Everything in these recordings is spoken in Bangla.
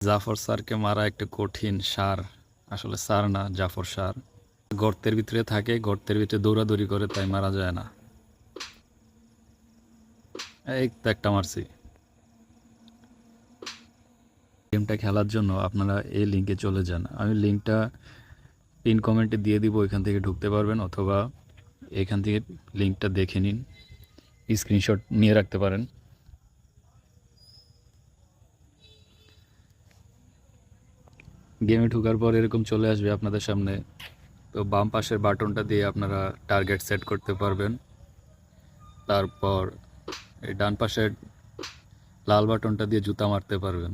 জাফর স্যারকে মারা একটা কঠিন সার। আসলে স্যার না, জাফর স্যার। গর্তের ভিতরে থাকে, গর্তের ভিতরে দৌড়াদৌড়ি করে, তাই মারা যায় না। এই তো একটা মারছি। গেমটা খেলার জন্য আপনারা এই লিঙ্কে চলে যান। আমি লিঙ্কটা পিন কমেন্টে দিয়ে দিব, এখান থেকে ঢুকতে পারবেন, অথবা এখান থেকে লিঙ্কটা দেখে নিন, স্ক্রিনশট নিয়ে রাখতে পারেন। গেমে ঢোকার পর এরকম চলে আসবে আপনাদের সামনে। তো বাম পাশের বাটনটা দিয়ে আপনারা টার্গেট সেট করতে পারবেন। তারপর এই ডান পাশের লাল বাটনটা দিয়ে জুতা মারতে পারবেন।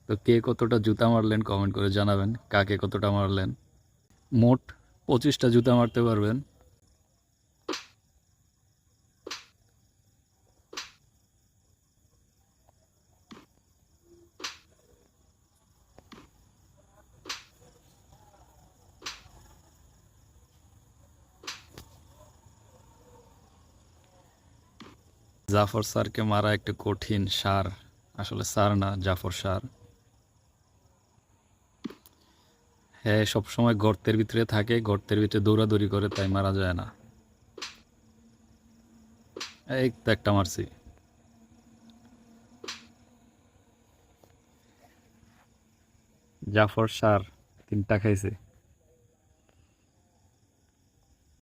তো কে কতটা জুতা মারলেন কমেন্ট করে জানাবেন, কাকে কতটা মারলেন। মোট 25টা জুতা মারতে পারবেন। জাফর স্যারকে মারা একটা কঠিন সার। আসলে স্যার না, জাফর স্যার। হ্যাঁ, সবসময় গর্তের ভিতরে থাকে, গর্তের ভিতরে দৌড়াদৌড়ি করে, তাই মারা যায় না। এই তো একটা মারছি। জাফর স্যার 3টা খাইছে।